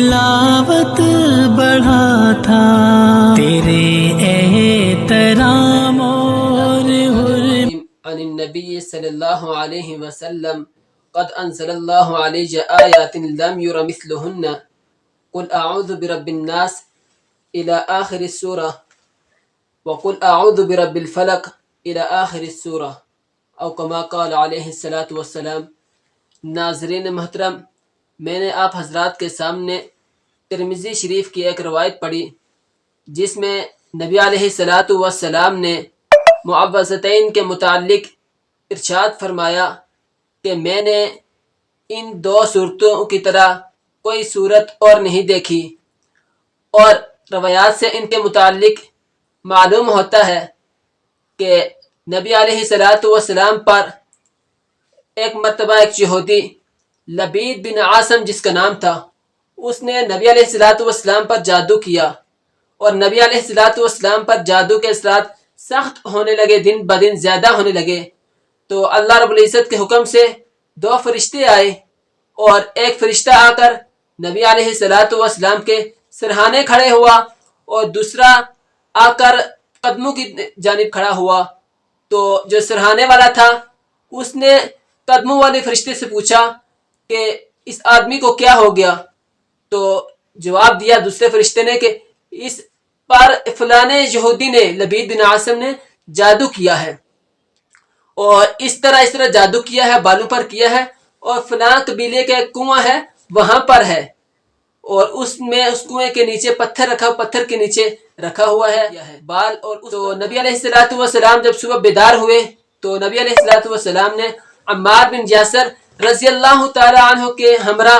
تلاوت بڑھا تھا تیرے احترام اور عن النبي صلى الله عليه وسلم قد أنزل الله علي آيات لم ير مثلهن قل أعوذ برب الناس إلى آخر السورة وقل أعوذ برب الفلق إلى آخر السورة أو كما قال عليه الصلاة والسلام۔ ناظرین محترم، میں نے آپ حضرات کے سامنے ترمذی شریف کی ایک روایت پڑھی جس میں نبی علیہ الصلاۃ والسلام نے معوذتین کے متعلق ارشاد فرمایا کہ میں نے ان دو صورتوں کی طرح کوئی صورت اور نہیں دیکھی، اور روایات سے ان کے متعلق معلوم ہوتا ہے کہ نبی علیہ الصلاۃ والسلام پر ایک مرتبہ ایک یہودی لبید بن عاصم جس کا نام تھا، اس نے نبی علیہ الصلاۃ والسلام پر جادو کیا، اور نبی علیہ الصلاۃ والسلام پر جادو کے اثرات سخت ہونے لگے، دن بدن زیادہ ہونے لگے۔ تو اللہ رب العزت کے حکم سے دو فرشتے آئے، اور ایک فرشتہ آ کر نبی علیہ الصلاۃ والسلام کے سرہانے کھڑے ہوا، اور دوسرا آ کر قدموں کی جانب کھڑا ہوا۔ تو جو سرہانے والا تھا اس نے قدموں والے فرشتے سے پوچھا کہ اس آدمی کو کیا ہو گیا؟ تو جواب دیا دوسرے فرشتے نے کہ اس پر فلانے یہودی نے، لبید بن عاصم نے جادو کیا ہے، اور اس طرح جادو کیا ہے، بالوں پر کیا ہے، اور فلاں قبیلے کا ایک کنواں ہے وہاں پر ہے، اور اس میں اس کنویں کے نیچے پتھر کے نیچے رکھا ہوا ہے بال۔ اور تو نبی علیہ الصلوۃ والسلام جب صبح بیدار ہوئے تو نبی علیہ الصلوۃ والسلام نے عمار بن یاسر رضی اللہ تعالی عنہ کے ہمراہ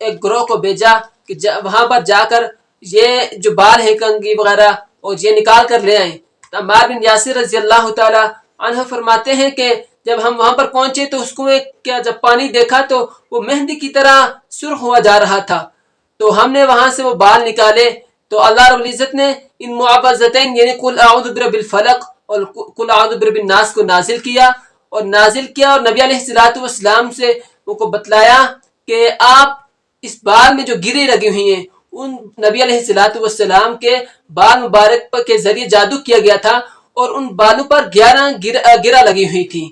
ایک گروہ کو بھیجا کہ وہاں پر جا کر یہ جو بال ہے، کنگھی وغیرہ، اور یہ نکال کر لے آئیں۔ عمار بن یاسر رضی اللہ تعالی عنہ فرماتے ہیں کہ جب ہم وہاں پر پہنچے تو اس کنویں کا جب پانی دیکھا تو وہ مہندی کی طرح سرخ ہوا جا رہا تھا، تو ہم نے وہاں سے وہ بال نکالے۔ تو اللہ رب العزت نے ان معوذتین یعنی قل اعوذ برب الفلق اور قل اعوذ برب الناس کو نازل کیا، اور نبی علیہ الصلوۃ والسلام سے ان کو بتلایا کہ آپ اس بال میں جو گرے لگی ہوئی ہیں، ان نبی علیہ الصلوۃ والسلام کے بال مبارک کے ذریعے جادو کیا گیا تھا، اور ان بالوں پر 11 گرہ لگی ہوئی تھی۔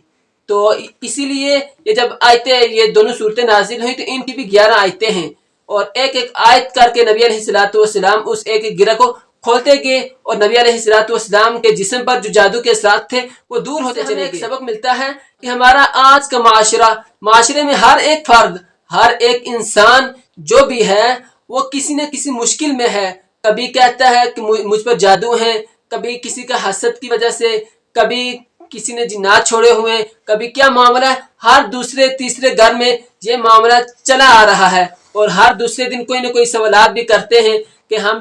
تو اسی لیے یہ جب آیتیں، یہ دونوں صورتیں نازل ہوئی تو ان کی بھی 11 آیتیں ہیں، اور ایک ایک آیت کر کے نبی علیہ الصلوۃ والسلام اس ایک ایک گرہ کو کھولتے گئے، اور نبی علیہ الصلوۃ والسلام کے جسم پر جو جادو کے اثرات تھے وہ دور ہوتے چلے گئے۔ ایک سبق ملتا ہے کہ ہمارا آج کا معاشرے میں ہر ایک فرد، ہر ایک انسان جو بھی ہے وہ کسی نہ کسی مشکل میں ہے۔ کبھی کہتا ہے کہ مجھ پر جادو ہیں، کبھی کسی کا حسد کی وجہ سے، کبھی کسی نے جنات چھوڑے ہوئے، کبھی کیا معاملہ ہے۔ ہر دوسرے تیسرے گھر میں یہ معاملہ چلا آ رہا ہے، اور ہر دوسرے دن کوئی نہ کوئی سوالات بھی کرتے ہیں کہ ہم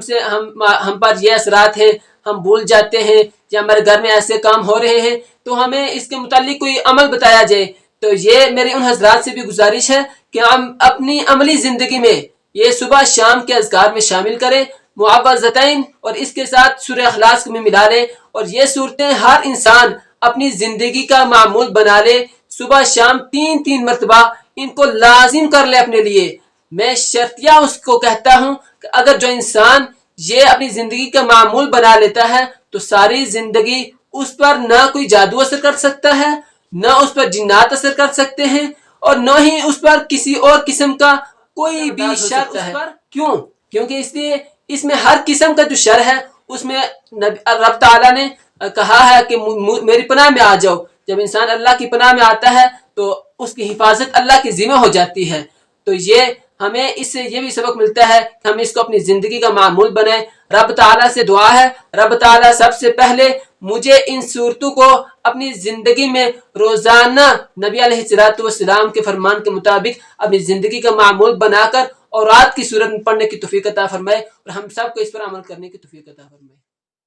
پر یہ اثرات ہیں، ہم بھول جاتے ہیں، یا ہمارے گھر میں ایسے کام ہو رہے ہیں، تو ہمیں اس کے متعلق کوئی عمل بتایا جائے۔ تو یہ میری ان حضرات سے بھی گزارش ہے کہ ہم اپنی عملی زندگی میں یہ صبح شام کے اذکار میں شامل کریں، معوذتین، اور اس کے ساتھ سورہ اخلاص میں ملا لیں، اور یہ صورتیں ہر انسان اپنی زندگی کا معمول بنا لے، صبح شام 3 مرتبہ ان کو لازم کر لے اپنے لیے۔ میں شرطیہ اس کو کہتا ہوں کہ اگر جو انسان یہ اپنی زندگی کا معمول بنا لیتا ہے تو ساری زندگی اس پر نہ کوئی جادو اثر کر سکتا ہے، نہ اس پر جنات اثر کر سکتے ہیں، اور نہ ہی اس پر کسی اور قسم کا کوئی بھی شر اس پر۔ کیونکہ اس میں ہر قسم کا جو شر ہے اس میں رب تعالیٰ نے کہا ہے کہ میری پناہ میں آ جاؤ۔ جب انسان اللہ کی پناہ میں آتا ہے تو اس کی حفاظت اللہ کی ذمہ ہو جاتی ہے۔ تو یہ ہمیں اس سے یہ بھی سبق ملتا ہے کہ ہم اس کو اپنی زندگی کا معمول بنائیں۔ رب تعالیٰ سے دعا ہے، رب تعالیٰ سب سے پہلے مجھے ان صورتوں کو اپنی زندگی میں روزانہ نبی علیہ الصلوۃ والسلام کے فرمان کے مطابق اپنی زندگی کا معمول بنا کر اورات کی صورت میں پڑھنے کی توفیق عطا فرمائے، اور ہم سب کو اس پر عمل کرنے کی توفیق عطا فرمائے۔